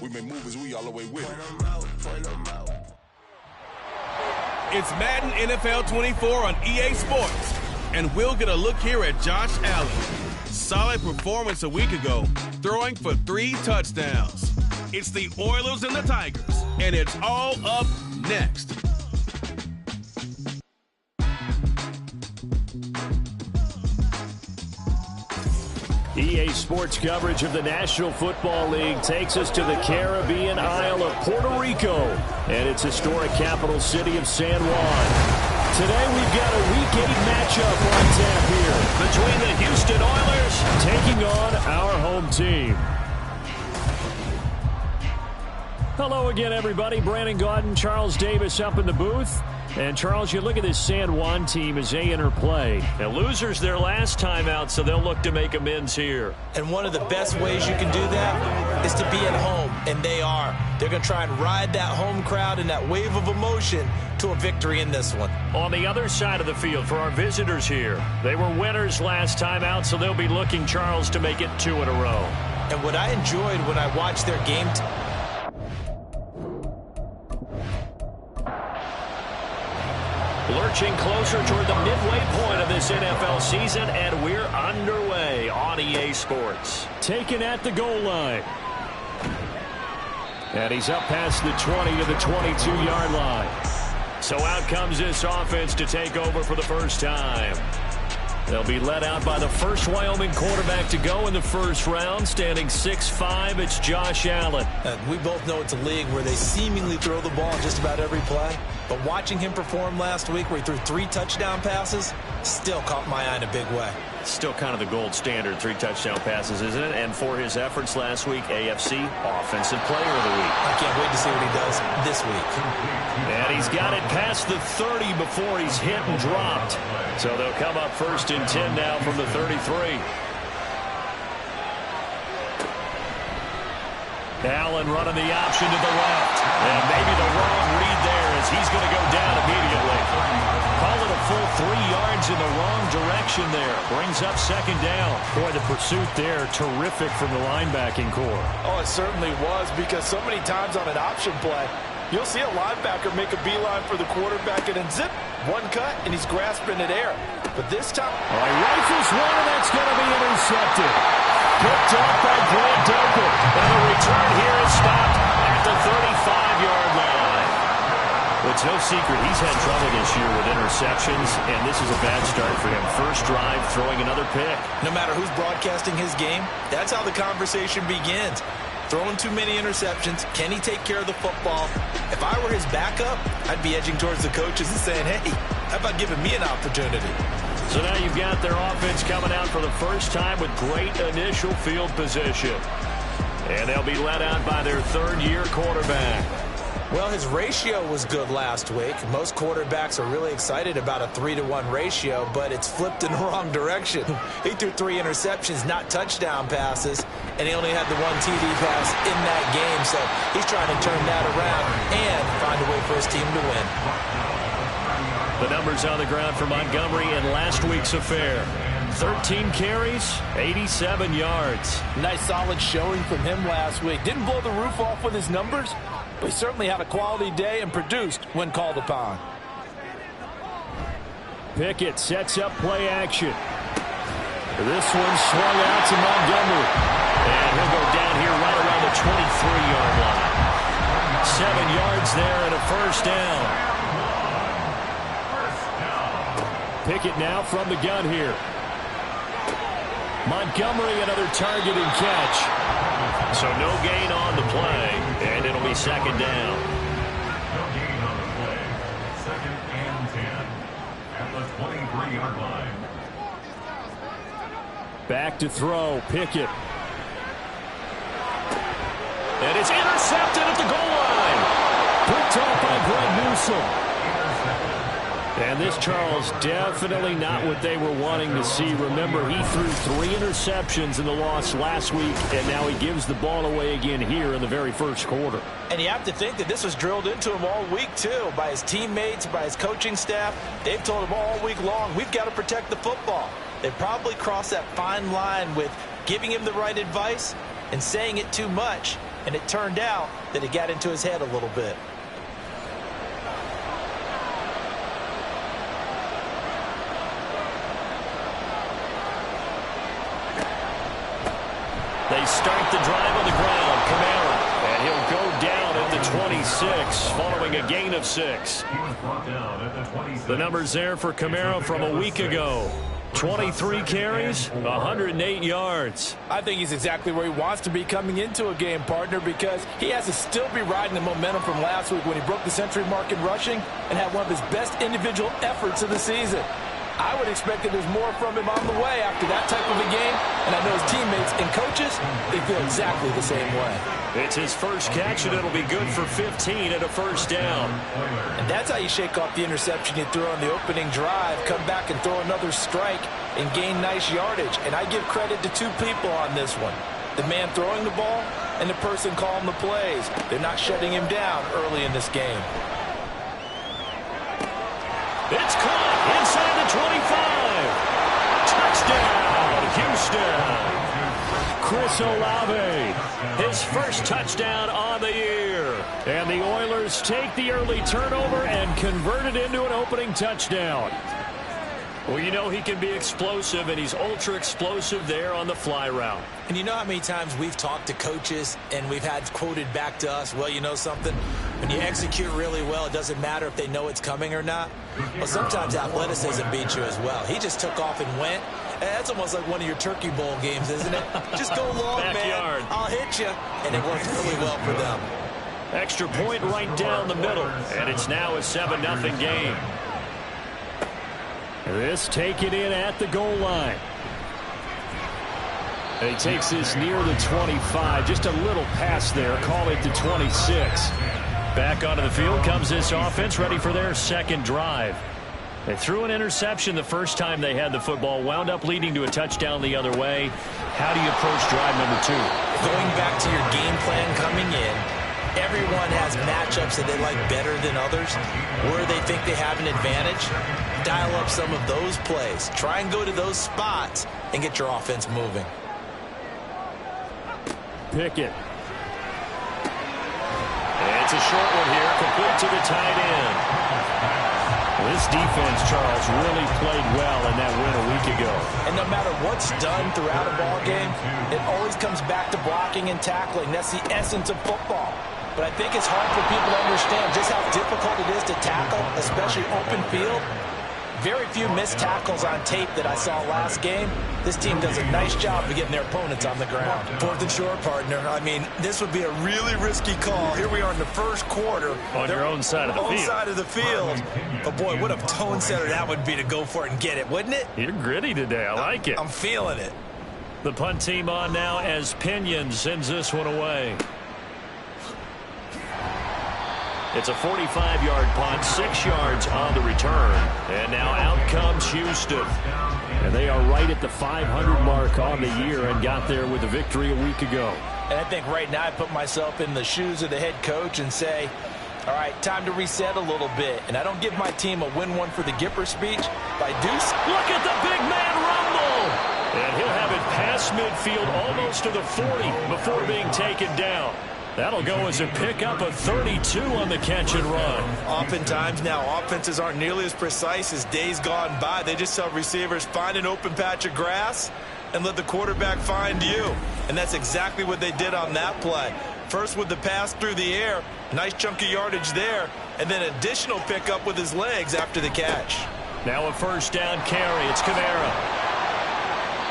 We make movies, we all the way with it. It's Madden NFL 24 on EA Sports, and we'll get a look here at Josh Allen. Solid performance a week ago, throwing for 3 touchdowns. It's the Oilers and the Tigers, and it's all up next. EA Sports coverage of the National Football League takes us to the Caribbean Isle of Puerto Rico and its historic capital city of San Juan. Today we've got a Week 8 matchup on tap here between the Houston Oilers taking on our home team. Hello again, everybody. Brandon Gaudin, Charles Davis up in the booth. And, Charles, you look at this San Juan team as they enter play. Now, losers their last time out, so they'll look to make amends here. And one of the best ways you can do that is to be at home, and they are. They're going to try and ride that home crowd and that wave of emotion to a victory in this one. On the other side of the field for our visitors here, they were winners last time out, so they'll be looking, Charles, to make it 2 in a row. And what I enjoyed when I watched their game lurching closer toward the midway point of this NFL season, and we're underway on EA Sports. Taken at the goal line. And he's up past the 20 to the 22-yard line. So out comes this offense to take over for the first time. They'll be led out by the first Wyoming quarterback to go in the first round, standing 6'5". It's Josh Allen. We both know it's a league where they seemingly throw the ball just about every play. But watching him perform last week where he threw 3 touchdown passes still caught my eye in a big way. Still kind of the gold standard, 3 touchdown passes, isn't it? And for his efforts last week, AFC Offensive Player of the Week. I can't wait to see what he does this week. And he's got it past the 30 before he's hit and dropped. So they'll come up 1st and 10 now from the 33. Allen running the option to the left. And maybe the wrong read there as he's going to go down immediately. Call it a full 3 yards in the wrong direction there. Brings up 2nd down. Boy, the pursuit there, terrific from the linebacking core. Oh, it certainly was, because so many times on an option play, you'll see a linebacker make a beeline for the quarterback and then zip, 1 cut, and he's grasping at air. But this time... He rifles one, and that's going to be intercepted. Picked up by Grant Delpit. And the return here is stopped at the 35-yard line. It's no secret he's had trouble this year with interceptions, and this is a bad start for him. First drive, throwing another pick. No matter who's broadcasting his game, that's how the conversation begins. Throwing too many interceptions. Can he take care of the football? If I were his backup, I'd be edging towards the coaches and saying, hey, how about giving me an opportunity? So now you've got their offense coming out for the first time with great initial field position. And they'll be led out by their 3rd-year quarterback. Well, his ratio was good last week. Most quarterbacks are really excited about a 3-to-1 ratio, but it's flipped in the wrong direction. He threw 3 interceptions, not touchdown passes, and he only had the 1 TD pass in that game. So he's trying to turn that around and find a way for his team to win. The numbers on the ground for Montgomery in last week's affair. 13 carries, 87 yards. Nice solid showing from him last week. Didn't blow the roof off with his numbers, but he certainly had a quality day and produced when called upon. Pickett sets up play action. This one swung out to Montgomery. And he'll go down here right around the 23-yard line. 7 yards there and a first down. Pickett now from the gun here. Montgomery, another target and catch. So no gain on the play, and it'll be 2nd down. No gain on the play. 2nd and 10 at the 23-yard line. Back to throw, Pickett. And it's intercepted at the goal line. Picked off by Greg Newsome. And this, Charles, definitely not what they were wanting to see. Remember, he threw 3 interceptions in the loss last week, and now he gives the ball away again here in the very first quarter. And you have to think that this was drilled into him all week, too, by his teammates, by his coaching staff. They've told him all week long, we've got to protect the football. They probably crossed that fine line with giving him the right advice and saying it too much. and it turned out that it got into his head a little bit. They start the drive on the ground. Kamara. And he'll go down at the 26 following a gain of 6. He was brought down at the 26. The numbers there for Kamara from a week ago. 23 carries, 108 yards. I think he's exactly where he wants to be coming into a game, partner, because he has to still be riding the momentum from last week when he broke the century mark in rushing and had one of his best individual efforts of the season. I would expect that there's more from him on the way after that type of a game, and I know his teammates and coaches, they feel exactly the same way. It's his first catch, and it'll be good for 15 at a first down. And that's how you shake off the interception you threw on the opening drive, come back and throw another strike and gain nice yardage. And I give credit to two people on this one, the man throwing the ball and the person calling the plays. They're not shutting him down early in this game. It's caught inside the 25. Touchdown, Houston. Chris Olave, his first touchdown on the year. And the Oilers take the early turnover and convert it into an opening touchdown. Well, you know he can be explosive, and he's ultra explosive there on the fly route. And you know how many times we've talked to coaches and we've had quoted back to us, well, you know something? When you execute really well, it doesn't matter if they know it's coming or not. Well, sometimes athleticism beats you as well. He just took off and went. That's almost like one of your Turkey Bowl games, isn't it? Just go long, Backyard. man. I'll hit you. And it worked really well for them. Extra point right down the middle, and it's now a 7-0 game. This taken in at the goal line. And he takes this near the 25. Just a little pass there. Call it the 26. Back onto the field comes this offense, ready for their second drive. They threw an interception the first time they had the football, wound up leading to a touchdown the other way. How do you approach drive number 2? Going back to your game plan coming in, everyone has matchups that they like better than others, where they think they have an advantage. Dial up some of those plays. Try and go to those spots and get your offense moving. Pickett. It's a short one here, complete to the tight end. This defense, Charles, really played well in that win a week ago. And no matter what's done throughout a ball game, it always comes back to blocking and tackling. That's the essence of football. But I think it's hard for people to understand just how difficult it is to tackle, especially open field. Very few missed tackles on tape that I saw last game. This team does a nice job of getting their opponents on the ground. Fourth and short, partner. I mean, this would be a really risky call. Here we are in the first quarter. On your own side of the field. Own side of the field. But, boy, what a tone setter that would be to go for it and get it, wouldn't it? You're gritty today. I like it. I'm feeling it. The punt team on now as Pinion sends this one away. It's a 45-yard punt, 6 yards on the return. And now out comes Houston. And they are right at the 500 mark on the year and got there with a victory a week ago. And I think right now I put myself in the shoes of the head coach and say, all right, time to reset a little bit. And I don't give my team a win one for the Gipper speech, but I do. Look at the big man rumble. And he'll have it past midfield almost to the 40 before being taken down. That'll go as a pickup of 32 on the catch and run. Oftentimes now, offenses aren't nearly as precise as days gone by. They just tell receivers, find an open patch of grass and let the quarterback find you. And that's exactly what they did on that play. First with the pass through the air, nice chunky yardage there, and then additional pickup with his legs after the catch. Now a first down carry. It's Kamara.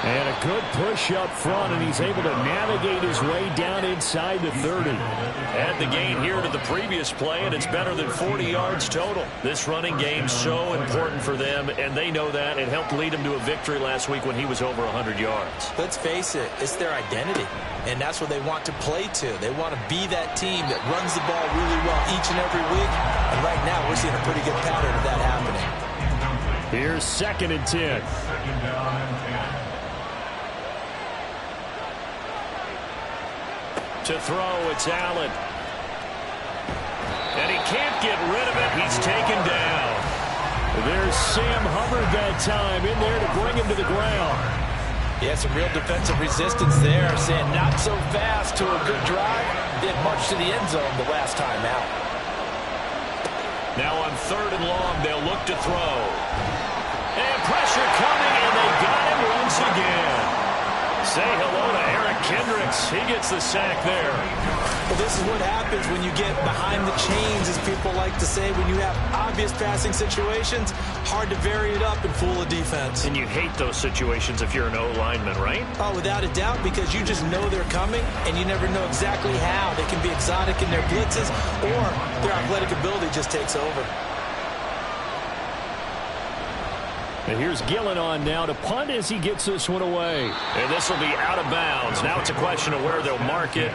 And a good push up front, and he's able to navigate his way down inside the 30. Add the gain here to the previous play, and it's better than 40 yards total. This running game so important for them, and they know that. It helped lead them to a victory last week when he was over 100 yards. Let's face it, it's their identity, and that's what they want to play to. They want to be that team that runs the ball really well each and every week, and right now we're seeing a pretty good pattern of that happening. Here's 2nd and 10. Second down and 10. To throw, it's Allen. And he can't get rid of it. He's taken down. There's Sam Hubbard that time in there to bring him to the ground. Yeah, some real defensive resistance there, saying not so fast to a good drive. didn't march to the end zone the last time out. Now on 3rd and long, they'll look to throw. And pressure coming, and they got him once again. Say hello to Eric Kendricks. He gets the sack there. Well, this is what happens when you get behind the chains, as people like to say. When you have obvious passing situations, hard to vary it up and fool a defense. And you hate those situations if you're an O-lineman, right? Oh, without a doubt, because you just know they're coming, and you never know exactly how. They can be exotic in their blitzes, or their athletic ability just takes over. And here's Gillen on now to punt as he gets this one away. And this will be out of bounds. Now it's a question of where they'll mark it.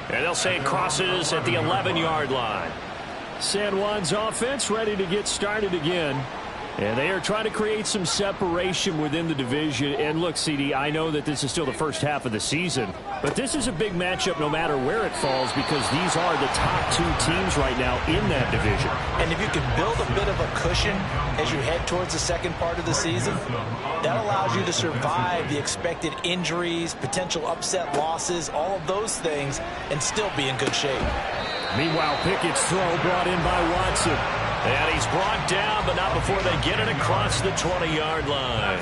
And they'll say it crosses at the 11-yard line. San Juan's offense ready to get started again. And they are trying to create some separation within the division. And look, CD, I know that this is still the first half of the season, but this is a big matchup no matter where it falls, because these are the top 2 teams right now in that division. And if you can build a bit of a cushion as you head towards the second part of the season, that allows you to survive the expected injuries, potential upset losses, all of those things, and still be in good shape. Meanwhile, Pickett's throw brought in by Watson. And he's brought down, but not before they get it across the 20-yard line.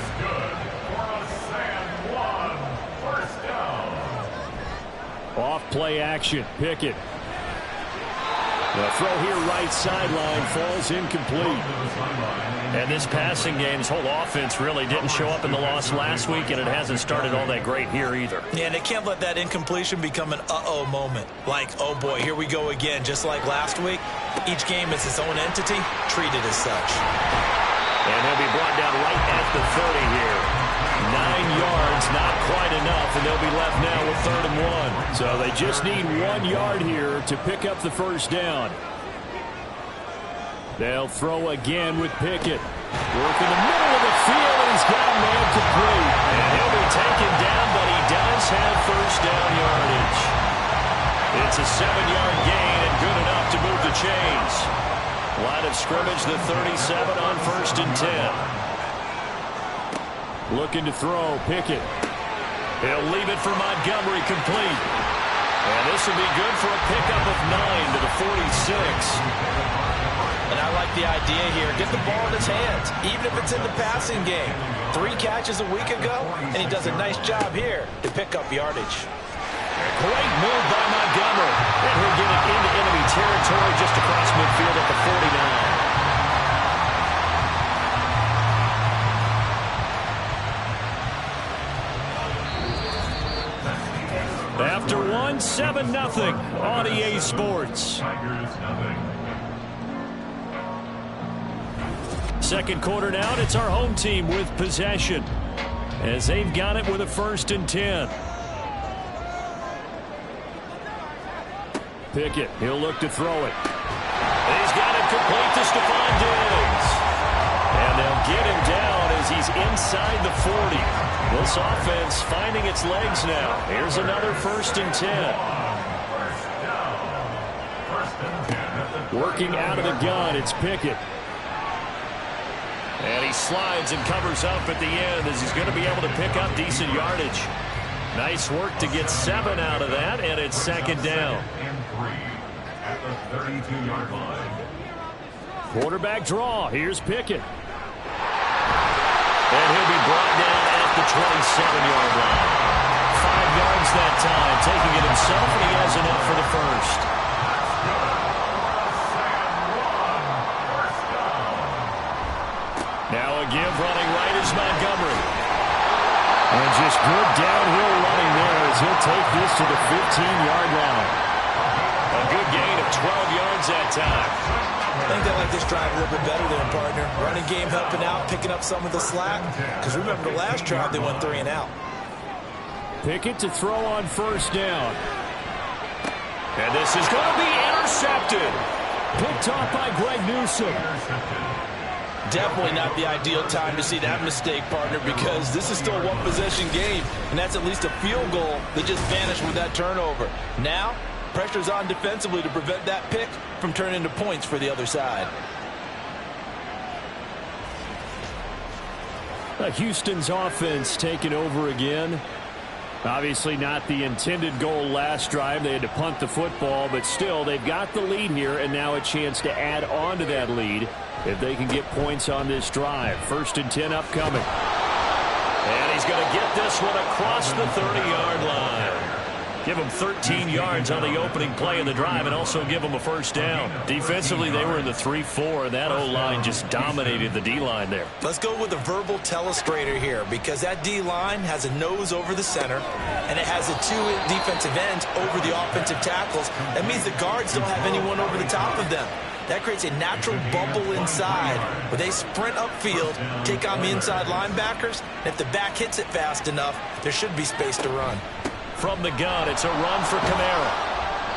Off play action, Pickett. The throw here right sideline falls incomplete. And this passing game's whole offense really didn't show up in the loss last week, and it hasn't started all that great here either. Yeah, and they can't let that incompletion become an uh-oh moment. Like, oh boy, here we go again, just like last week. Each game is its own entity, treated as such. And he'll be brought down right at the 30 here. 9 yards, not quite enough, and they'll be left now with 3rd and 1. So they just need 1 yard here to pick up the first down. They'll throw again with Pickett. Work in the middle of the field, and he's got a man complete. And he'll be taken down, but he does have first down yardage. It's a 7-yard gain and good enough to move the chains. Line of scrimmage, the 37 on 1st and 10. Looking to throw, Pickett. He'll leave it for Montgomery, complete. And this will be good for a pickup of 9 to the 46. And I like the idea here. Get the ball in his hands, even if it's in the passing game. 3 catches a week ago, and he does a nice job here to pick up yardage. Great move by Montgomery. And he'll get it into enemy territory just across midfield at the 49. After 1, 7-0 on EA Sports. Second quarter now, and it's our home team with possession, as they've got it with a 1st and 10. Pickett, he'll look to throw it. He's got it complete to Stephon Diggs. And they'll get him down as he's inside the 40. This offense finding its legs now. Here's another 1st and 10. Working out of the gun, it's Pickett. And he slides and covers up at the end as he's going to be able to pick up decent yardage. Nice work to get 7 out of that, and it's 2nd down. At the 32-yard line. Quarterback draw. Here's Pickett. And he'll be brought down at the 27-yard line. 5 yards that time, taking it himself, and he has enough for the first. Now a give running right is Montgomery. And just good downhill running there as he'll take this to the 15-yard line. A good gain of 12 yards that time. I think they like this drive a little bit better than a partner. Running game helping out, picking up some of the slack. Because remember the last drive, they went 3 and out. Pickett to throw on 1st down. And this is going to be intercepted. Picked off by Greg Newsome. Definitely not the ideal time to see that mistake, partner, because this is still a one-possession game, and that's at least a field goal that just vanished with that turnover. Now, pressure's on defensively to prevent that pick from turning into points for the other side. Houston's offense taking over again. Obviously not the intended goal last drive. They had to punt the football, but still they've got the lead here, and now a chance to add on to that lead if they can get points on this drive. 1st and 10 upcoming. And he's going to get this one across the 30-yard line. Give them 13 yards on the opening play of the drive and also give them a 1st down. Defensively, they were in the 3-4, and that O-line just dominated the D-line there. Let's go with a verbal telestrator here because that D-line has a nose over the center, and it has the 2 defensive ends over the offensive tackles. That means the guards don't have anyone over the top of them. That creates a natural bubble inside where they sprint upfield, take on the inside linebackers, and if the back hits it fast enough, there should be space to run. From the gun, it's a run for Kamara.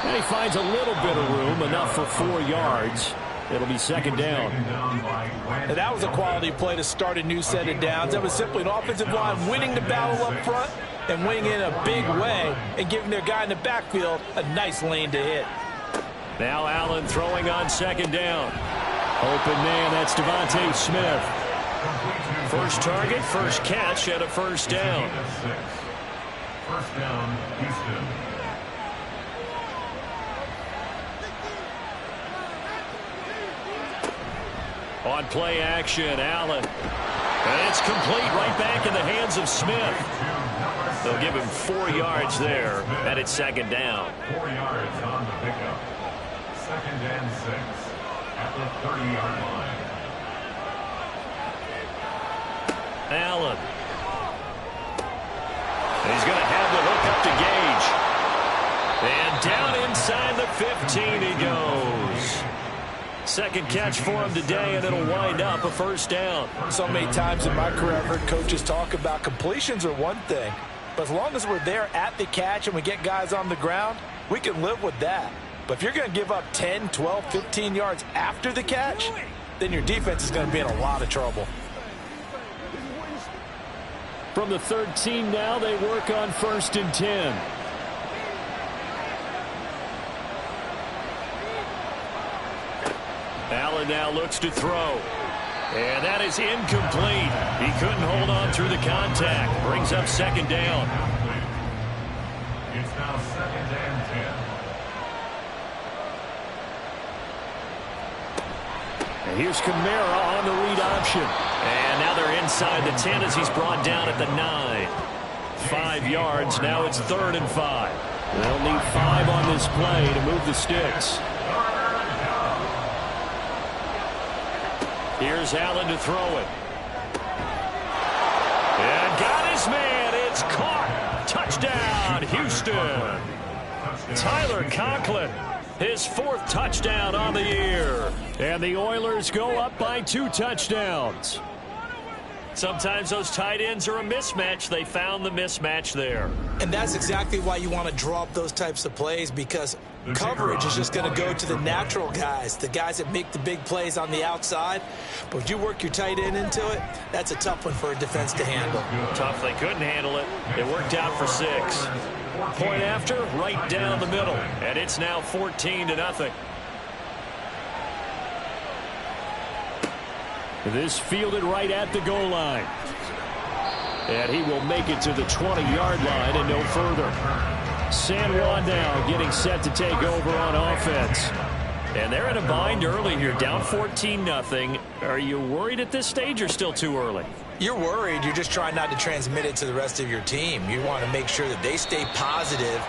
And he finds a little bit of room, enough for 4 yards. It'll be 2nd down. And that was a quality play to start a new set of downs. That was simply an offensive line winning the battle up front and winning in a big way and giving their guy in the backfield a nice lane to hit. Now Allen throwing on 2nd down. Open man, that's Devontae Smith. First target, first catch, and a 1st down. 1st down, Houston. On play action, Allen. And it's complete right back in the hands of Smith. They'll give him 4 yards there, and it's 2nd down. 4 yards on the pickup. 2nd and 6 at the 30-yard line. Allen. And he's going to have the hook up to Gage. And down inside the 15 he goes. 2nd catch for him today, and it'll wind up a 1st down. So many times in my career I've heard coaches talk about completions are one thing, but as long as we're there at the catch and we get guys on the ground, we can live with that. But if you're going to give up 10, 12, 15 yards after the catch, then your defense is going to be in a lot of trouble. From the 13 now, they work on 1st and 10. Allen now looks to throw. And that is incomplete. He couldn't hold on through the contact. Brings up 2nd down. It's now 2nd and 10. And here's Kamara on the read option. And now they're inside the 10 as he's brought down at the 9. 5 yards. Now it's 3rd and 5. They'll need 5 on this play to move the sticks. Here's Allen to throw it. And got his man. It's caught. Touchdown, Houston. Tyler Conklin, his 4th touchdown on the year. And the Oilers go up by 2 touchdowns. Sometimes those tight ends are a mismatch. They found the mismatch there. And that's exactly why you want to draw up those types of plays, because coverage is just going to go to the natural guys, the guys that make the big plays on the outside. But if you work your tight end into it, that's a tough one for a defense to handle. Tough. They couldn't handle it. It worked out for 6. Point after, right down the middle. And it's now 14-0. This fielded right at the goal line. And he will make it to the 20-yard line and no further. San Juan now getting set to take over on offense. And they're in a bind early here, down 14-0. Are you worried at this stage or still too early? You're worried. You're just trying not to transmit it to the rest of your team. You want to make sure that they stay positive.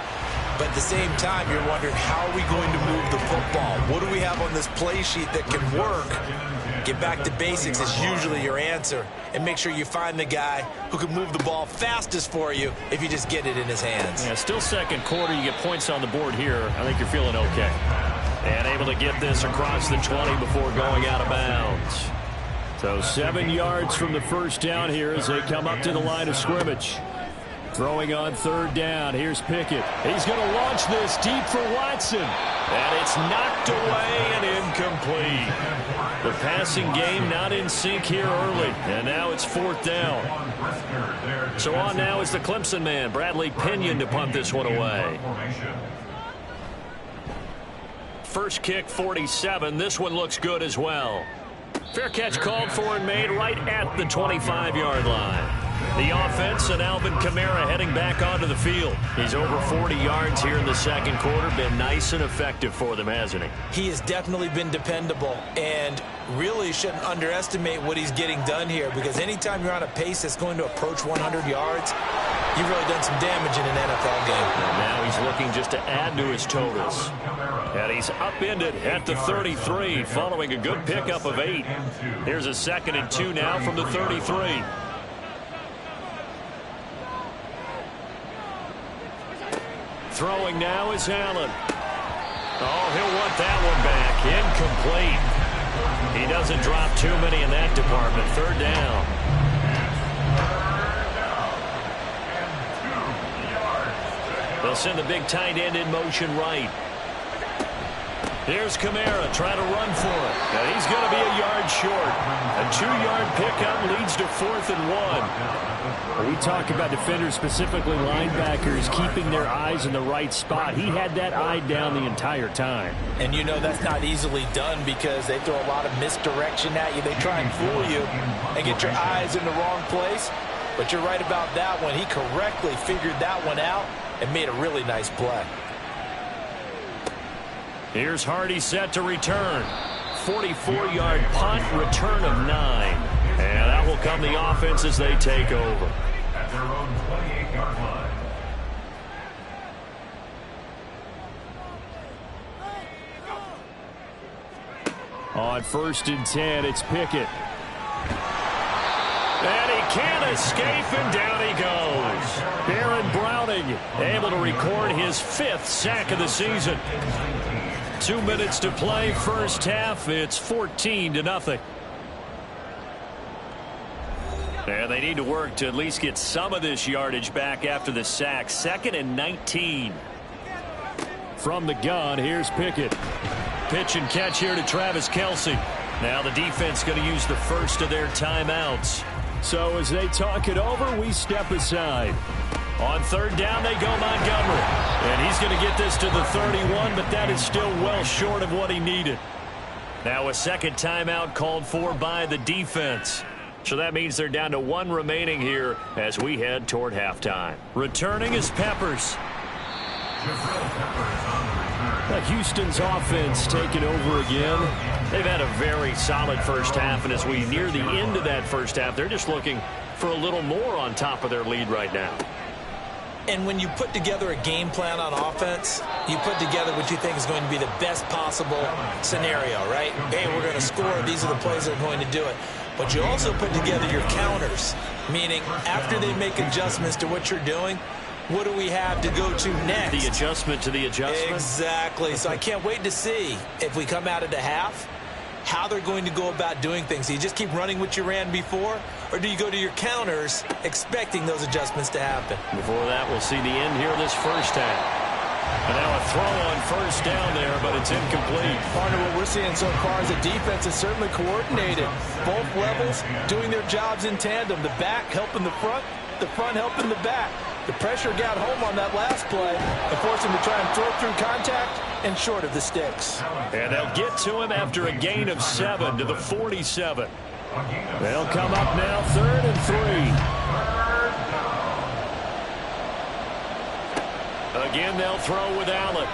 But at the same time, you're wondering, how are we going to move the football? What do we have on this play sheet that can work? Get back to basics is usually your answer. And make sure you find the guy who can move the ball fastest for you if you just get it in his hands. Yeah, still 2nd quarter. You get points on the board here. I think you're feeling okay. And able to get this across the 20 before going out of bounds. So 7 yards from the 1st down here as they come up to the line of scrimmage. Throwing on 3rd down. Here's Pickett. He's going to launch this deep for Watson. And it's knocked away and incomplete. The passing game not in sync here early. And now it's 4th down. So on now is the Clemson man, Bradley Pinion, to punt this one away. First kick, 47. This one looks good as well. Fair catch called for and made right at the 25-yard line. The offense and Alvin Kamara heading back onto the field. He's over 40 yards here in the second quarter. Been nice and effective for them, hasn't he? He has definitely been dependable, and really shouldn't underestimate what he's getting done here, because anytime you're on a pace that's going to approach 100 yards, you've really done some damage in an NFL game. And now he's looking just to add to his totals. And he's upended at the 33 following a good pickup of 8. Here's a 2nd and 2 now from the 33. Throwing now is Allen. Oh, he'll want that one back. Incomplete. He doesn't drop too many in that department. 3rd down. They'll send the big tight end in motion right. Here's Kamara trying to run for it. And he's going to be a yard short. A 2-yard pickup leads to 4th and 1. We talk about defenders, specifically linebackers, keeping their eyes in the right spot. He had that eye down the entire time. And you know that's not easily done, because they throw a lot of misdirection at you. They try and fool you and get your eyes in the wrong place. But you're right about that one. He correctly figured that one out and made a really nice play. Here's Hardy set to return. 44-yard punt, return of 9. And that will come the offense as they take over. At their own 28-yard line. On 1st and 10, it's Pickett. And he can't escape, and down he goes. Baron Browning Able to record his 5th sack of the season. 2 minutes to play, first half. It's 14-0. And they need to work to at least get some of this yardage back after the sack. 2nd and 19. From the gun, here's Pickett. Pitch and catch here to Travis Kelce. Now the defense going to use the first of their timeouts. So as they talk it over, we step aside. On 3rd down, they go Montgomery. And he's going to get this to the 31, but that is still well short of what he needed. Now a 2nd timeout called for by the defense. So that means they're down to 1 remaining here as we head toward halftime. Returning is Peppers. Houston's offense taking over again. They've had a very solid first half, and as we near the end of that first half, they're just looking for a little more on top of their lead right now. And when you put together a game plan on offense, you put together what you think is going to be the best possible scenario, right? Hey, we're going to score. These are the plays that are going to do it. But you also put together your counters, meaning after they make adjustments to what you're doing, what do we have to go to next? The adjustment to the adjustment? Exactly. So I can't wait to see if we come out at the half, how they're going to go about doing things. Do you just keep running what you ran before, or do you go to your counters expecting those adjustments to happen? Before that, we'll see the end here of this first half. And now a throw on 1st down there, but it's incomplete. Partner, what we're seeing so far is the defense is certainly coordinated. Both levels doing their jobs in tandem. The back helping the front helping the back. The pressure got home on that last play and forced him to try and throw through contact and short of the sticks. And they'll get to him after a gain of 7 to the 47. They'll come up now 3rd and 3. Again, they'll throw with Allen.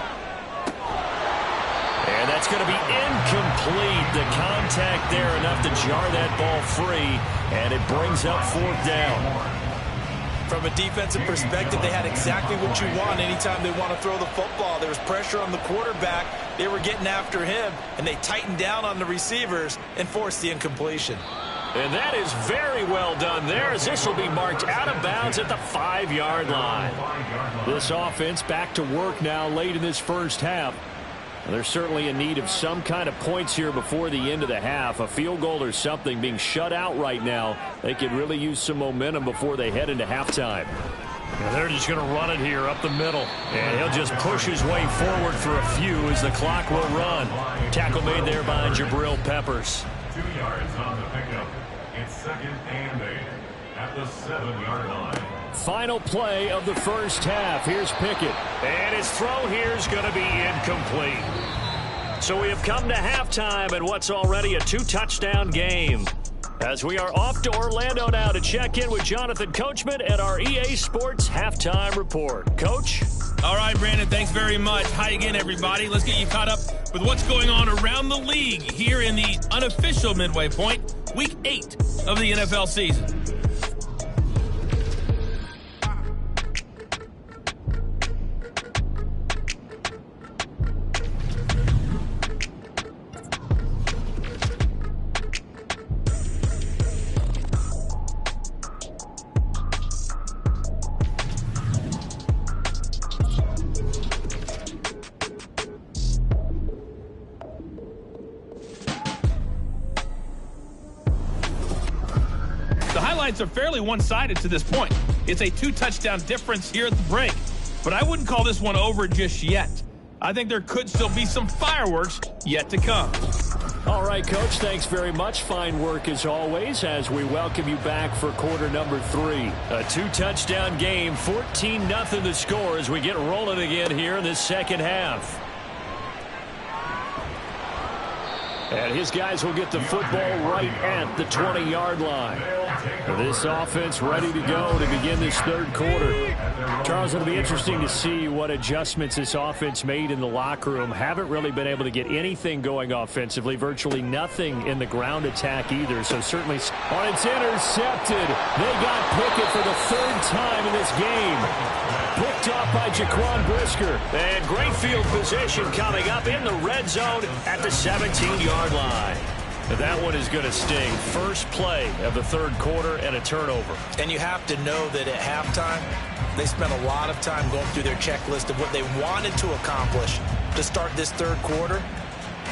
And that's going to be incomplete. The contact there enough to jar that ball free, and it brings up 4th down. From a defensive perspective, they had exactly what you want anytime they want to throw the football. There was pressure on the quarterback. They were getting after him, and they tightened down on the receivers and forced the incompletion. And that is very well done there, as this will be marked out of bounds at the 5-yard line. This offense back to work now late in this first half. They're certainly in need of some kind of points here before the end of the half. A field goal or something, being shut out right now. They could really use some momentum before they head into halftime. And they're just going to run it here up the middle. And he'll just push his way forward for a few as the clock will run. Tackle made there by Jabril Peppers. 2 yards on the pickup. It's 2nd and 8 at the 7-yard line. Final play of the first half. Here's Pickett. And his throw here is going to be incomplete. So we have come to halftime in what's already a 2-touchdown game. As we are off to Orlando now to check in with Jonathan Coachman at our EA Sports Halftime Report. Coach? All right, Brandon, thanks very much. Hi again, everybody. Let's get you caught up with what's going on around the league here in the unofficial midway point, Week 8 of the NFL season. Are fairly one-sided to this point. It's a 2-touchdown difference here at the break, but I wouldn't call this one over just yet. I think there could still be some fireworks yet to come. All right, Coach, thanks very much. Fine work as always as we welcome you back for quarter number 3. A 2-touchdown game, 14-0 the score as we get rolling again here in this second half. And his guys will get the football right at the 20-yard line. This offense ready to go to begin this third quarter. Charles, it'll be interesting to see what adjustments this offense made in the locker room. Haven't really been able to get anything going offensively. Virtually nothing in the ground attack either. So certainly, it's intercepted. They got Pickett for the third time in this game. Picked off by Jaquan Brisker. And great field position coming up in the red zone at the 17-yard line. That one is going to sting. First play of the third quarter and a turnover. And you have to know that at halftime, they spent a lot of time going through their checklist of what they wanted to accomplish to start this third quarter.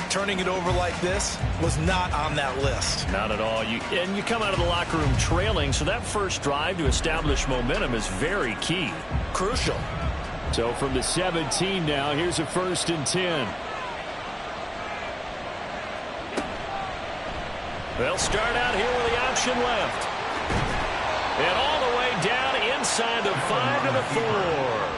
Turning it over like this was not on that list. Not at all. You come out of the locker room trailing, so that first drive to establish momentum is very key. Crucial. So from the 17 now, here's a 1st and 10. They'll start out here with the option left. And all the way down inside the 5 to the 4.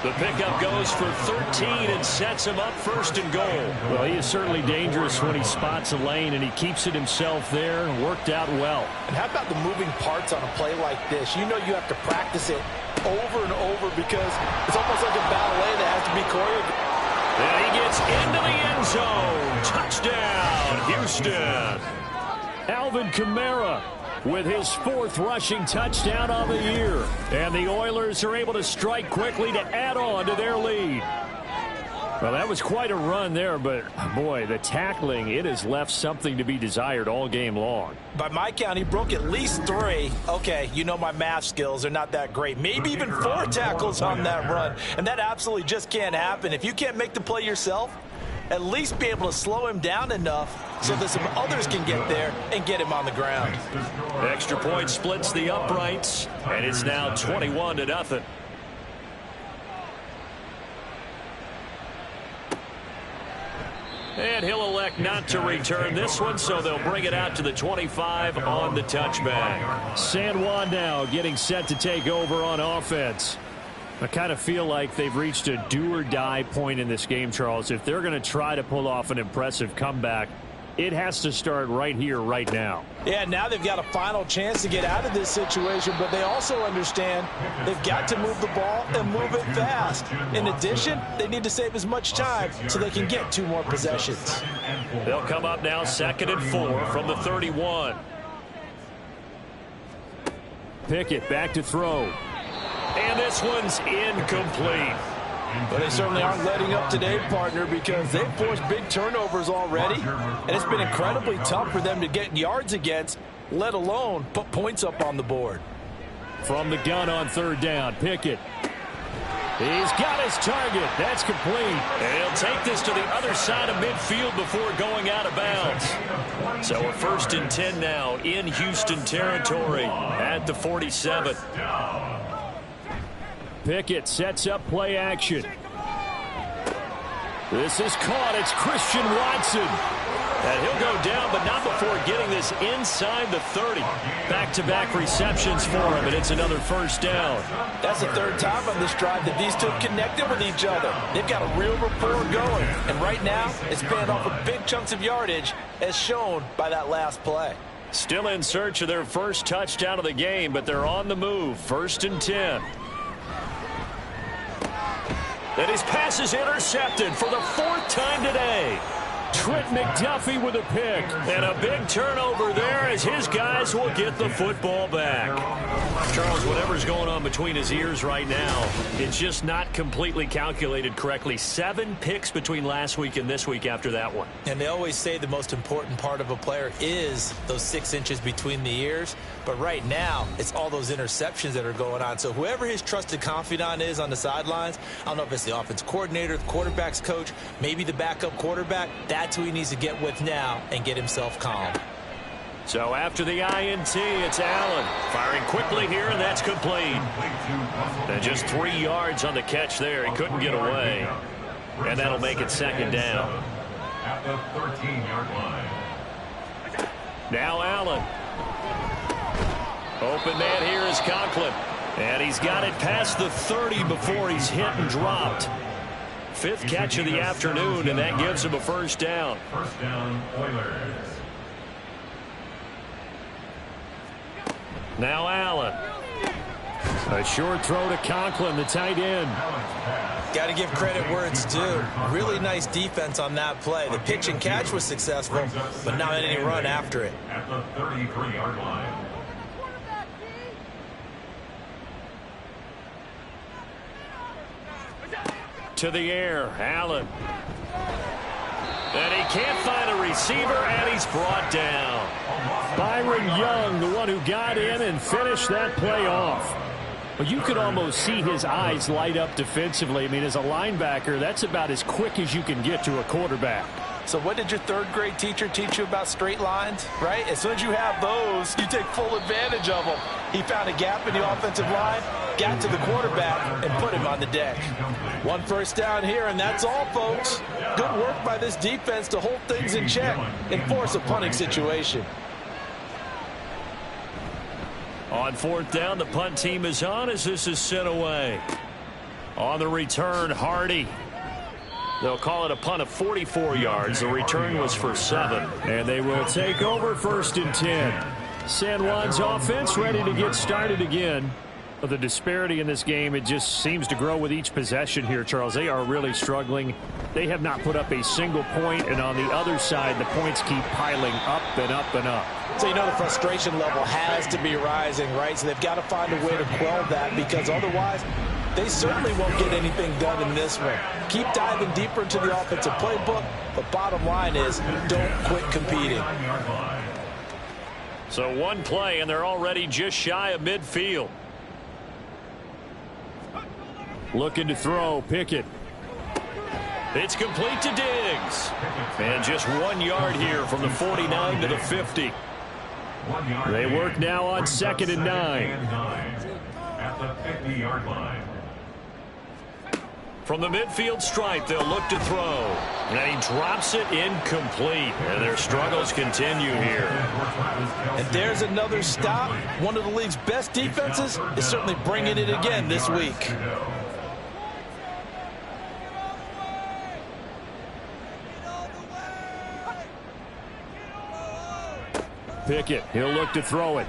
The pickup goes for 13 and sets him up 1st and goal. Well, he is certainly dangerous when he spots a lane, and he keeps it himself there and worked out well. And how about the moving parts on a play like this? You know you have to practice it over and over because it's almost like a ballet that has to be choreographed. And he gets into the end zone. Touchdown, Houston. Alvin Kamara with his 4th rushing touchdown on the year. And the Oilers are able to strike quickly to add on to their lead. Well, that was quite a run there, but, boy, the tackling, it has left something to be desired all game long. By my count, he broke at least 3. Okay, you know my math skills are not that great. Maybe even 4 tackles on that run. And that absolutely just can't happen. If you can't make the play yourself, at least be able to slow him down enough so that some others can get there and get him on the ground. Extra point splits the uprights, and it's now 21-0. And he'll elect not to return this one, so they'll bring it out to the 25 on the touchback. San Juan now getting set to take over on offense. I kind of feel like they've reached a do-or-die point in this game, Charles. If they're going to try to pull off an impressive comeback, it has to start right here, right now. Yeah, now they've got a final chance to get out of this situation, but they also understand they've got to move the ball and move it fast. In addition, they need to save as much time so they can get 2 more possessions. They'll come up now 2nd and 4 from the 31. Pickett back to throw. And this one's incomplete. But they certainly aren't letting up today, partner, because they've forced big turnovers already. And it's been incredibly tough for them to get yards against, let alone put points up on the board. From the gun on 3rd down, Pickett. He's got his target. That's complete. And he'll take this to the other side of midfield before going out of bounds. So a 1st and 10 now in Houston territory at the 47. Pickett sets up play action. This is caught. It's Christian Watson. And he'll go down, but not before getting this inside the 30. Back-to-back receptions for him, and it's another 1st down. That's the 3rd time on this drive that these two have connected with each other. They've got a real rapport going. And right now, it's paying off with big chunks of yardage, as shown by that last play. Still in search of their first touchdown of the game, but they're on the move. 1st and 10. And his pass is intercepted for the 4th time today. Trent McDuffie with a pick. And a big turnover there as his guys will get the football back. Charles, whatever's going on between his ears right now, it's just not completely calculated correctly. 7 picks between last week and this week after that one. And they always say the most important part of a player is those 6 inches between the ears. But right now, it's all those interceptions that are going on. So whoever his trusted confidant is on the sidelines, I don't know if it's the offense coordinator, the quarterback's coach, maybe the backup quarterback, that's who he needs to get with now and get himself calm. So after the INT, it's Allen firing quickly here, and that's complete. And just 3 yards on the catch there. He couldn't get away. And that'll make it 2nd down. At the 13-yard line. Now Allen. Open man here is Conklin. And he's got it past the 30 before he's hit and dropped. 5th catch of the afternoon, and that gives him a 1st down. 1st down, Oilers. Now Allen. A short throw to Conklin, the tight end. Got to give credit where it's due. Really nice defense on that play. The pitch and catch was successful, but not any run after it. At the 33-yard line. To the air, Allen. And he can't find a receiver, and he's brought down. Byron Young, the one who got in and finished that play off. But you could almost see his eyes light up defensively. I mean, as a linebacker, that's about as quick as you can get to a quarterback. So what did your 3rd grade teacher teach you about straight lines, right? As soon as you have those, you take full advantage of them. He found a gap in the offensive line, got to the quarterback, and put him on the deck. 1 1st down here, and that's all, folks. Good work by this defense to hold things in check and force a punting situation. On 4th down, the punt team is on as this is sent away. On the return, Hardy. They'll call it a punt of 44 yards. The return was for 7. And they will take over 1st and 10. San Juan's offense ready to get started again. But the disparity in this game, it just seems to grow with each possession here, Charles. They are really struggling. They have not put up a single point, and on the other side, the points keep piling up and up and up. So you know the frustration level has to be rising, right? So they've got to find a way to quell that, because otherwise they certainly won't get anything done in this one. Keep diving deeper into the offensive playbook, but bottom line is don't quit competing. So 1 play, and they're already just shy of midfield. Looking to throw, Pickett. It's complete to Diggs. And just 1 yard here from the 49 to the 50. They work now on 2nd and 9. At the 50-yard line. From the midfield stripe, they'll look to throw. And he drops it incomplete. And their struggles continue here. And there's another stop. One of the league's best defenses is certainly bringing it again this week. Pickett, he'll look to throw it.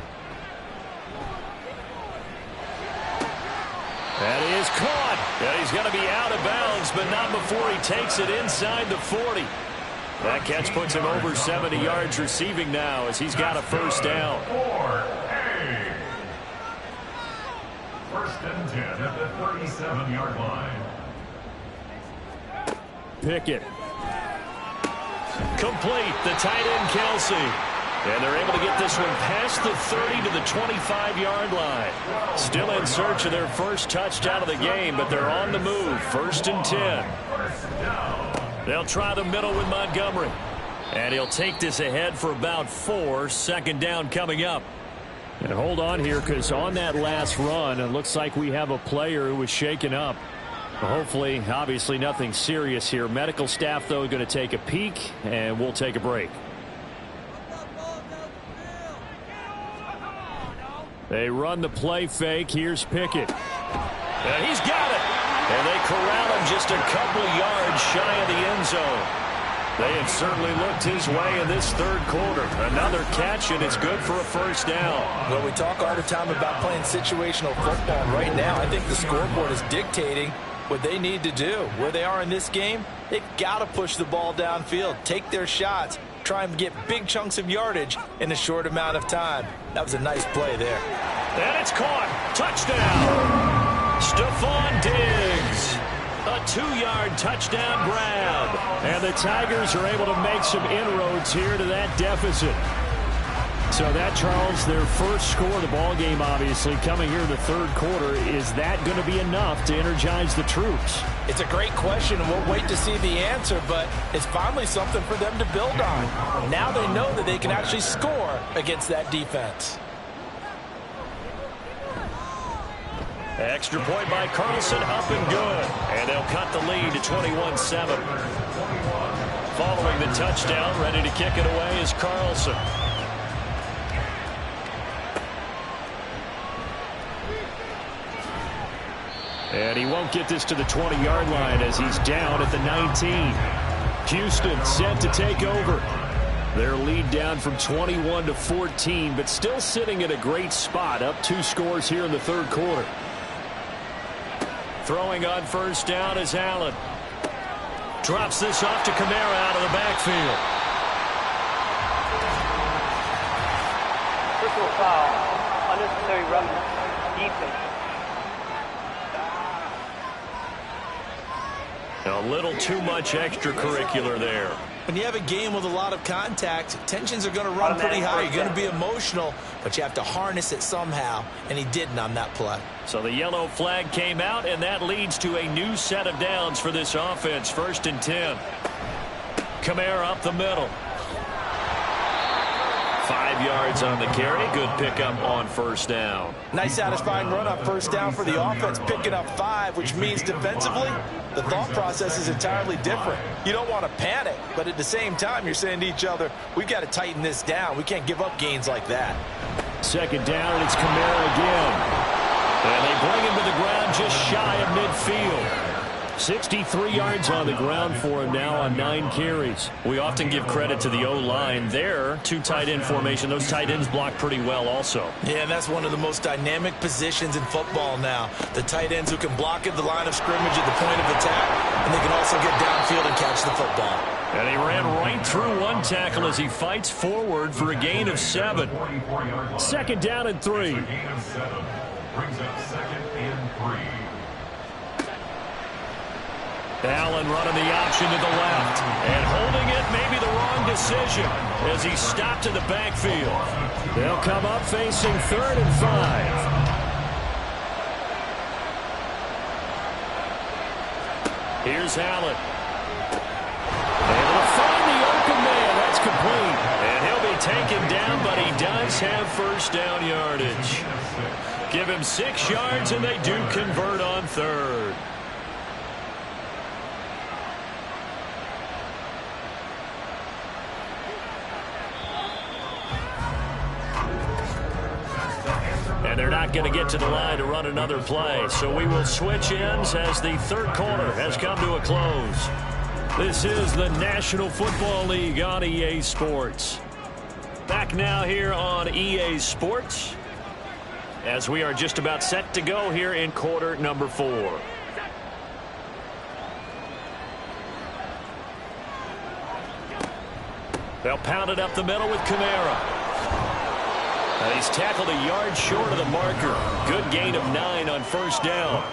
That is caught. And he's going to be out of bounds, but not before he takes it inside the 40. That catch puts him over 70 yards receiving now as he's got a 1st down. 1st and 10 at the 37-yard line. Pickett. Complete. The tight end, Kelsey. And they're able to get this one past the 30 to the 25-yard line. Still in search of their first touchdown of the game, but they're on the move. 1st and 10. They'll try the middle with Montgomery. And he'll take this ahead for about 4. 2nd down coming up. And hold on here, because on that last run, it looks like we have a player who was shaken up. Hopefully, obviously nothing serious here. Medical staff, though, going to take a peek, and we'll take a break. They run the play fake. Here's Pickett. And he's got it. And they corral him just a couple yards shy of the end zone. They have certainly looked his way in this third quarter. Another catch, and it's good for a first down. Well, we talk all the time about playing situational football. Right now, I think the scoreboard is dictating what they need to do. Where they are in this game, they've got to push the ball downfield, take their shots, try and get big chunks of yardage in a short amount of time. That was a nice play there. And it's caught. Touchdown. Stephon Diggs. A 2-yard touchdown grab. And the Tigers are able to make some inroads here to that deficit. So that, Charles, their first score of the ball game, obviously, coming here in the third quarter. Is that going to be enough to energize the troops? It's a great question, and we'll wait to see the answer, but it's finally something for them to build on. Now they know that they can actually score against that defense. Extra point by Carlson, up and good. And they'll cut the lead to 21-7. Following the touchdown, ready to kick it away is Carlson. And he won't get this to the 20-yard line as he's down at the 19. Houston set to take over. Their lead down from 21 to 14, but still sitting at a great spot, up 2 scores here in the third quarter. Throwing on first down is Allen. Drops this off to Kamara out of the backfield. Personal foul, unnecessary roughness, defense. A little too much extracurricular there. When you have a game with a lot of contact, tensions are going to run pretty high. You're going to be emotional, but you have to harness it somehow, and he didn't on that play. So the yellow flag came out, and that leads to a new set of downs for this offense. 1st and 10. Kamara up the middle. 5 yards on the carry. Good pickup on first down. Nice satisfying run on first down for the offense, picking up 5, which means defensively, the thought process is entirely different. You don't want to panic, but at the same time, you're saying to each other, we've got to tighten this down. We can't give up gains like that. 2nd down, and it's Kamara again. And they bring him to the ground just shy of midfield. 63 yards on the ground for him now on 9 carries. We often give credit to the O-line there. 2 tight end formation. Those tight ends block pretty well also. Yeah, and that's one of the most dynamic positions in football now. The tight ends who can block at the line of scrimmage at the point of attack, and they can also get downfield and catch the football. And he ran right through one tackle as he fights forward for a gain of 7. 2nd down and 3. Gain of 7 brings up 2nd and 3. Allen running the option to the left. And holding it may be the wrong decision as he stopped in the backfield. They'll come up facing 3rd and 5. Here's Allen. Able to find the open man. That's complete. And he'll be taken down, but he does have first down yardage. Give him 6 yards, and they do convert on 3rd. And they're not going to get to the line to run another play. So we will switch ends as the third quarter has come to a close. This is the National Football League on EA Sports. Back now here on EA Sports as we are just about set to go here in quarter number 4. They'll pound it up the middle with Kamara. He's tackled a yard short of the marker. Good gain of 9 on first down.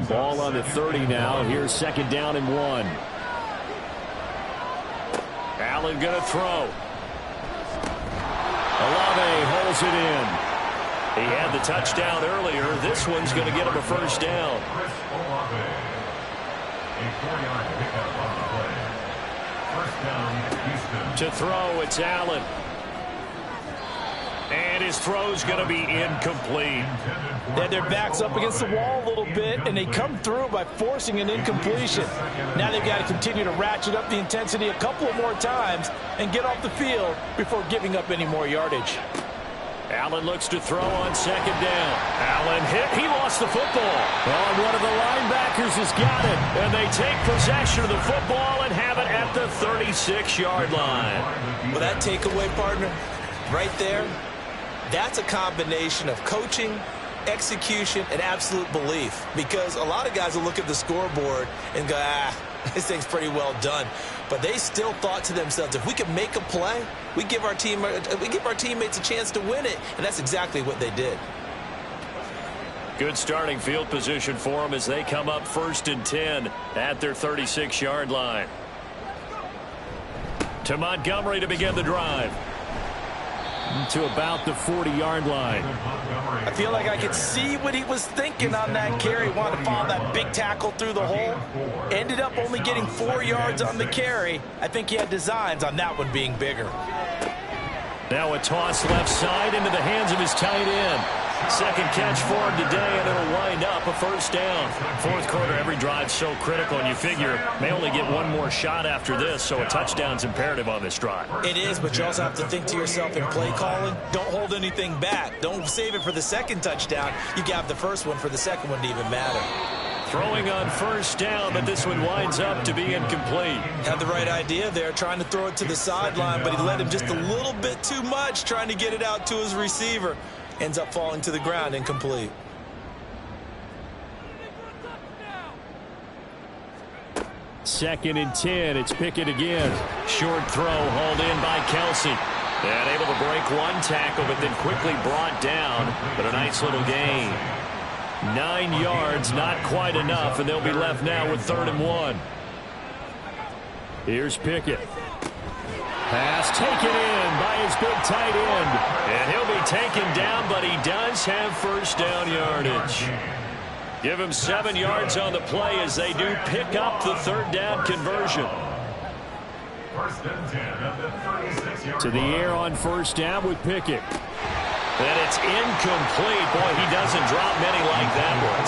Ball on the 30 now. Here's 2nd down and 1. Allen going to throw. Olave holds it in. He had the touchdown earlier. This one's going to get him a first down. To throw, it's Allen. And his throw's going to be incomplete. Yeah, their back's up against the wall a little bit, and they come through by forcing an incompletion. Now they've got to continue to ratchet up the intensity a couple of more times and get off the field before giving up any more yardage. Allen looks to throw on second down. Allen hit. He lost the football. Oh, one of the linebackers has got it. And they take possession of the football and have it at the 36-yard line. Well, that takeaway, partner, right there, that's a combination of coaching, execution, and absolute belief. Because a lot of guys will look at the scoreboard and go, this thing's pretty well done. But they still thought to themselves, if we can make a play, we give our teammates a chance to win it. And that's exactly what they did. Good starting field position for them as they come up 1st and 10 at their 36-yard line. To Montgomery to begin the drive. To about the 40-yard line. I feel like I could see what he was thinking on that carry. Wanted to follow that big tackle through the hole. Ended up only getting 4 yards on the carry. I think he had designs on that one being bigger. Now a toss left side into the hands of his tight end. Second catch for him today, and it'll wind up a first down. Fourth quarter, every drive so critical, and you figure may only get one more shot after this, so a touchdown's imperative on this drive. It is, but you also have to think to yourself in play calling, don't hold anything back. Don't save it for the second touchdown. You can have the first one for the second one to even matter. Throwing on first down, but this one winds up to be incomplete. Had the right idea there, trying to throw it to the sideline, but he led him just a little bit too much, trying to get it out to his receiver. Ends up falling to the ground, incomplete. Second and 10, it's Pickett again. Short throw hauled in by Kelsey. And able to break one tackle, but then quickly brought down. But a nice little gain. 9 yards, not quite enough, and they'll be left now with 3rd and 1. Here's Pickett. Pass taken in by his big tight end. And he'll be taken down, but he does have first down yardage. Give him 7 yards on the play as they do pick up the 3rd down conversion. To the air on first down with Pickett. And it's incomplete. Boy, he doesn't drop many like that one.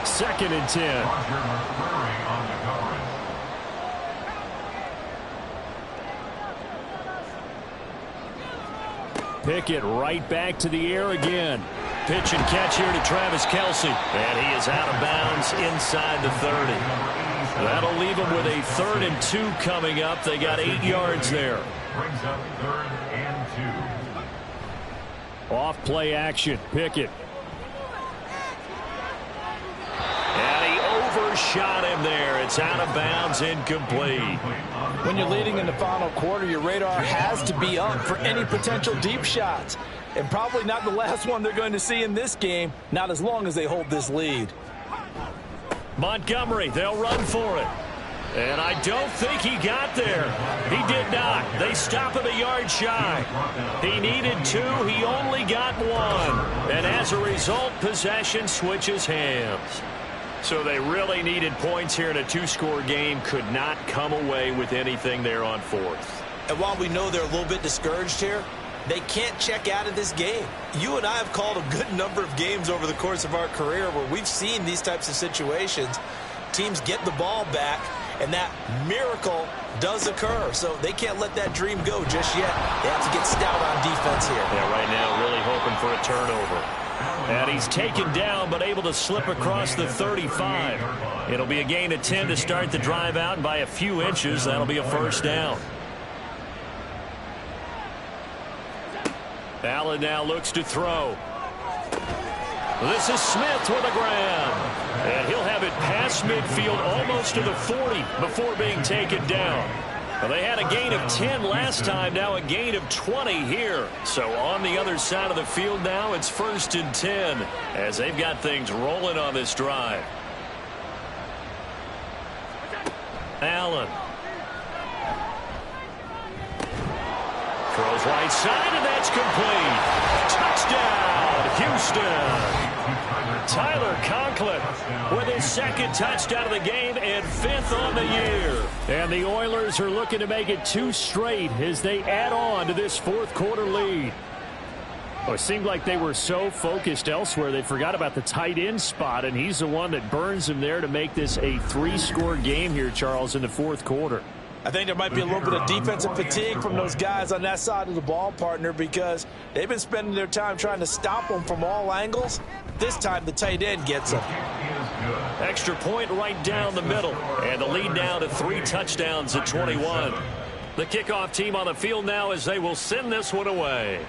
2nd and 10. Pickett right back to the air again. Pitch and catch here to Travis Kelsey. And he is out of bounds inside the 30. That'll leave him with a 3rd and 2 coming up. They got 8 yards there. Brings up 3rd and 2. Off play action. Pickett. And he overshot him there. It's out of bounds, incomplete. When you're leading in the final quarter, your radar has to be up for any potential deep shots. And probably not the last one they're going to see in this game, not as long as they hold this lead. Montgomery, they'll run for it. And I don't think he got there. He did not. They stop him a yard shy. He needed 2. He only got 1. And as a result, possession switches hands. So they really needed points here in a 2-score game. Could not come away with anything there on 4th. And while we know they're a little bit discouraged here, they can't check out of this game. You and I have called a good number of games over the course of our career where we've seen these types of situations. Teams get the ball back, and that miracle does occur. So they can't let that dream go just yet. They have to get stout on defense here. Yeah, right now really hoping for a turnover. And he's taken down, but able to slip across the 35. It'll be a gain of 10 to start the drive out, and by a few inches, that'll be a first down. Allen now looks to throw. This is Smith with a grab. And he'll have it past midfield almost to the 40 before being taken down. Well, they had a gain of 10 last time, now a gain of 20 here. So on the other side of the field now, it's 1st and 10 as they've got things rolling on this drive. Allen. Throws right side, and that's complete. Touchdown, Houston. Tyler Conklin with his 2nd touchdown of the game and 5th on the year. And the Oilers are looking to make it 2 straight as they add on to this 4th quarter lead. Oh, it seemed like they were so focused elsewhere they forgot about the tight end spot, and he's the one that burns them there to make this a 3-score game here, Charles, in the 4th quarter. I think there might be a little bit of defensive fatigue from those guys on that side of the ball, partner, because they've been spending their time trying to stop them from all angles. This time the tight end gets them. Extra point right down the middle. And the lead now to 3 touchdowns at 21. The kickoff team on the field now as they will send this one away.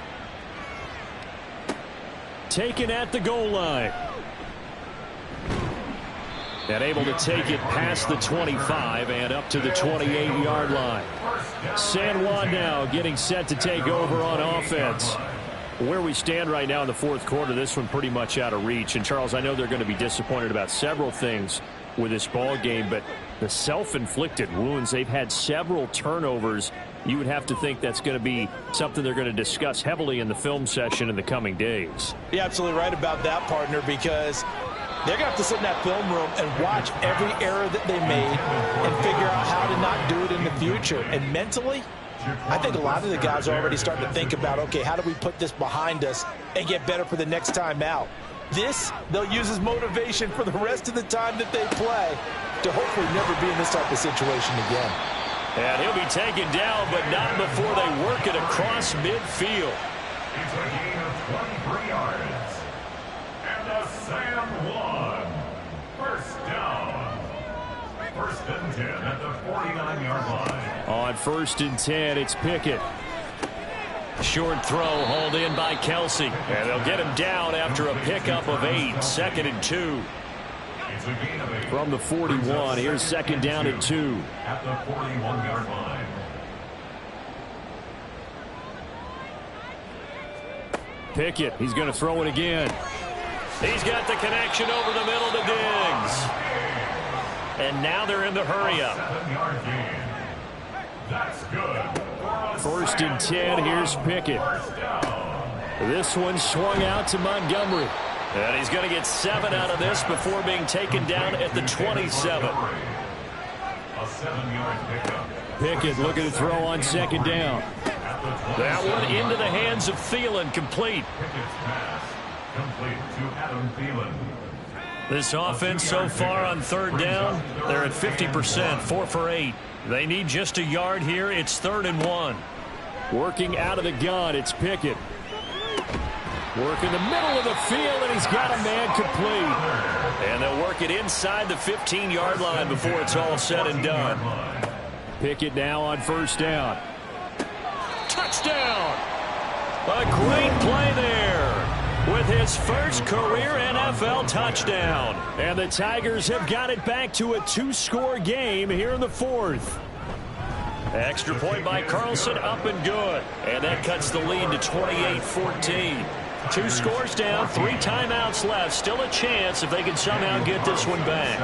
Taken at the goal line. And able to take it past the 25 and up to the 28-yard line. San Juan now getting set to take over on offense. Where we stand right now in the fourth quarter, this one pretty much out of reach. And, Charles, I know they're going to be disappointed about several things with this ball game, but the self-inflicted wounds, they've had several turnovers. You would have to think that's going to be something they're going to discuss heavily in the film session in the coming days. You're absolutely right about that, partner, because they're going to have to sit in that film room and watch every error that they made and figure out how to not do it in the future. And mentally, I think a lot of the guys are already starting to think about, okay, how do we put this behind us and get better for the next time out? This, they'll use as motivation for the rest of the time that they play to hopefully never be in this type of situation again. And he'll be taken down, but not before they work it across midfield. It's a gain of 23 yards. And the San Juan first down. First and 10 at the 49-yard line. On first and 10, it's Pickett. Short throw hauled in by Kelsey. And they'll get him down after a pickup of 8. 2nd and 2. It's a gain of 8. From the 41, here's 2nd down and 2. At the 41-yard line. Pickett, he's going to throw it again. He's got the connection over the middle to Diggs. And now they're in the hurry-up. 7-yard gain. That's good. First and 10, here's Pickett. This one swung out to Montgomery. And he's going to get 7 out of this before being taken down at the 27. A 7-yard pickup. Pickett looking to throw on 2nd down. That one into the hands of Thielen, complete. Pickett's pass complete to Adam Thielen. This offense so far on 3rd down, they're at 50%, 4 for 8. They need just a yard here. It's 3rd and 1. Working out of the gun, it's Pickett. Working the middle of the field, and he's got a man complete. And they'll work it inside the 15-yard line before it's all said and done. Pickett now on 1st down. Touchdown! A great play there with his first career NFL touchdown. And the Tigers have got it back to a 2-score game here in the 4th. Extra point by Carlson, up and good. And that cuts the lead to 28-14. 2 scores down, 3 timeouts left. Still a chance if they can somehow get this one back.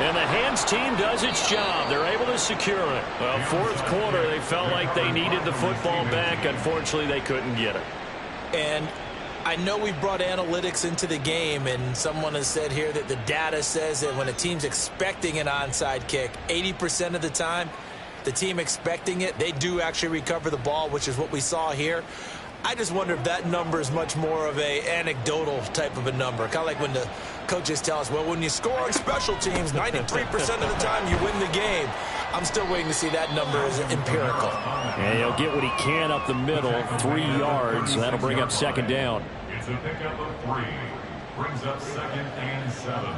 And the hands team does its job. They're able to secure it. Well, 4th quarter, they felt like they needed the football back. Unfortunately, they couldn't get it. And I know we brought analytics into the game, and someone has said here that the data says that when a team's expecting an onside kick, 80% of the time, the team expecting it, they do actually recover the ball, which is what we saw here. I just wonder if that number is much more of a anecdotal type of a number. Kind of like when the coaches tell us, well, when you score on special teams, 93% of the time you win the game. I'm still waiting to see that number as empirical. And he'll get what he can up the middle, 3 yards. That'll bring up 2nd down. It's a pickup of 3. Brings up 2nd and 7.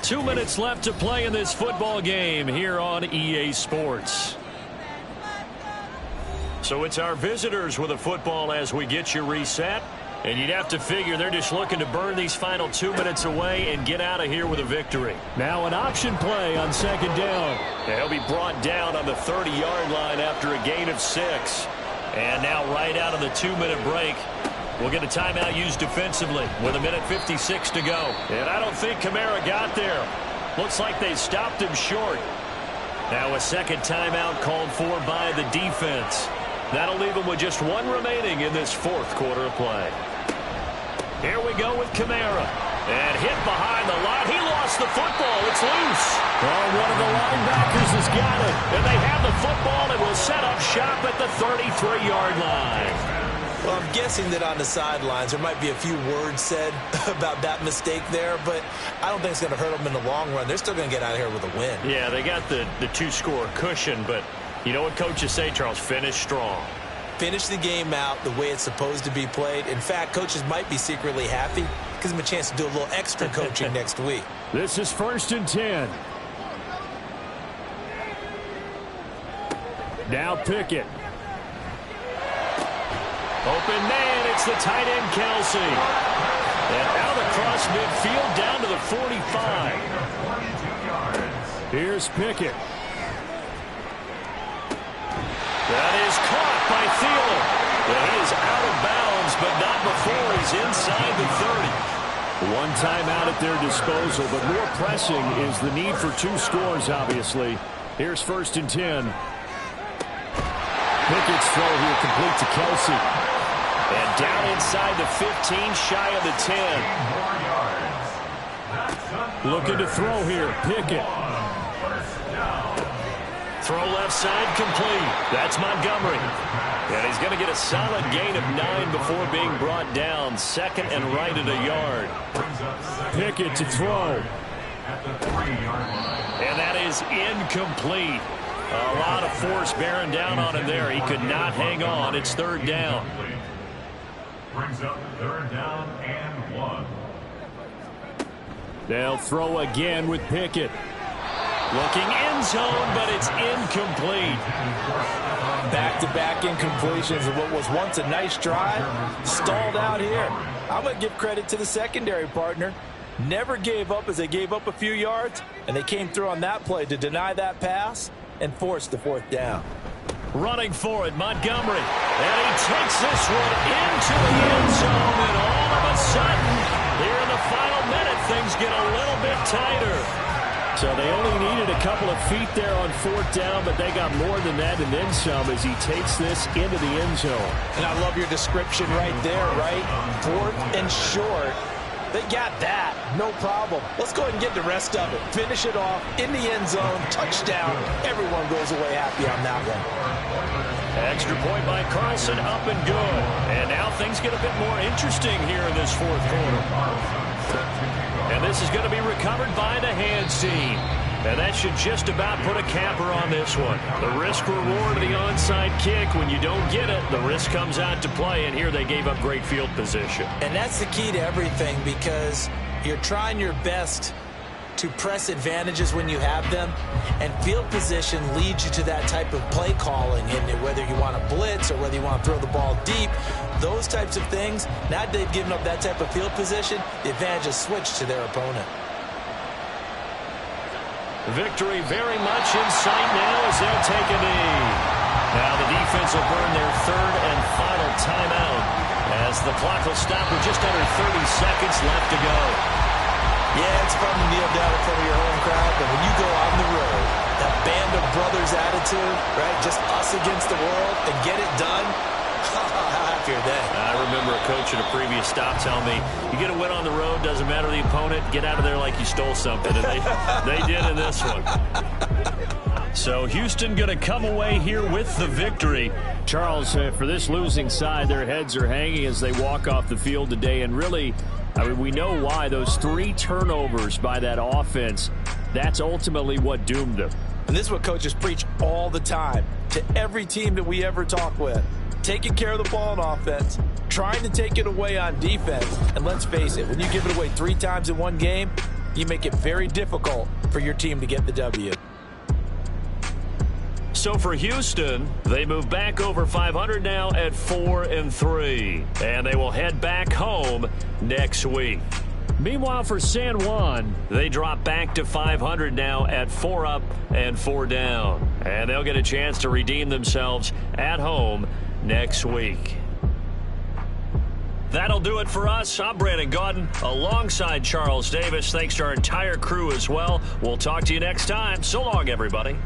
2 minutes left to play in this football game here on EA Sports. So it's our visitors with a football as we get you reset. And you'd have to figure they're just looking to burn these final 2 minutes away and get out of here with a victory. Now an option play on 2nd down. They'll be brought down on the 30-yard line after a gain of 6. And now right out of the 2-minute break, we'll get a timeout used defensively with 1:56 to go. And I don't think Kamara got there. Looks like they stopped him short. Now a 2nd timeout called for by the defense. That'll leave them with just 1 remaining in this 4th quarter of play. Here we go with Kamara. And hit behind the line. He lost the football. It's loose. Well, one of the linebackers has got it. And they have the football and will set up shop at the 33-yard line. Well, I'm guessing that on the sidelines there might be a few words said about that mistake there, but I don't think it's going to hurt them in the long run. They're still going to get out of here with a win. Yeah, they got the two-score cushion, but you know what coaches say, Charles? Finish strong. Finish the game out the way it's supposed to be played. In fact, coaches might be secretly happy. Gives them a chance to do a little extra coaching next week. This is 1st and 10. Now Pickett. Open man, it's the tight end Kelsey. And out across midfield down to the 45. Here's Pickett. That is caught by Thielen. And he is out of bounds, but not before he's inside the 30. One timeout at their disposal, but more pressing is the need for 2 scores, obviously. Here's 1st and 10. Pickett's throw here complete to Kelsey. And down inside the 15, shy of the 10. Looking to throw here, Pickett. Throw left side complete. That's Montgomery. And he's going to get a solid gain of 9 before being brought down. 2nd and right at a yard. Pickett to throw. And that is incomplete. A lot of force bearing down on him there. He could not hang on. It's 3rd down. Brings up 3rd down and 1. They'll throw again with Pickett. Looking end zone, but it's incomplete. Back-to-back incompletions of what was once a nice drive. Stalled out here. I'm going to give credit to the secondary partner. Never gave up as they gave up a few yards, and they came through on that play to deny that pass and force the 4th down. Running for it, Montgomery. And he takes this one into the end zone, and all of a sudden, here in the final minute, things get a little bit tighter. So they only needed a couple of feet there on 4th down, but they got more than that and then some as he takes this into the end zone. And I love your description right there, right? 4th and short. They got that. No problem. Let's go ahead and get the rest of it. Finish it off in the end zone. Touchdown. Everyone goes away happy on that one. Extra point by Carlson, up and good. And now things get a bit more interesting here in this 4th quarter. And this is going to be recovered by the hands team. And that should just about put a capper on this one. The risk-reward of the onside kick, when you don't get it, the risk comes out to play, and here they gave up great field position. And that's the key to everything, because you're trying your best to press advantages when you have them, and field position leads you to that type of play calling, and whether you want to blitz or whether you want to throw the ball deep, those types of things. Now that they've given up that type of field position, the advantage is switched to their opponent. Victory very much in sight now as they'll take a knee. Now the defense will burn their 3rd and final timeout as the clock will stop with just under 30 seconds left to go. Yeah, it's fun to kneel down in front of your home crowd, but when you go on the road, that band of brothers attitude, right, just us against the world, and get it done, how happy are they? I remember a coach at a previous stop telling me, you get a win on the road, doesn't matter the opponent, get out of there like you stole something. And they did in this one. So Houston going to come away here with the victory. Charles, for this losing side, their heads are hanging as they walk off the field today. And really, I mean, we know why. Those 3 turnovers by that offense, that's ultimately what doomed them. And this is what coaches preach all the time to every team that we ever talk with. Taking care of the ball on offense, trying to take it away on defense. And let's face it, when you give it away 3 times in one game, you make it very difficult for your team to get the W. So for Houston, they move back over 500 now at 4-3. And they will head back home next week. Meanwhile, for San Juan, they drop back to 500 now at 4 up and 4 down. And they'll get a chance to redeem themselves at home next week. That'll do it for us. I'm Brandon Gaudin alongside Charles Davis. Thanks to our entire crew as well. We'll talk to you next time. So long, everybody.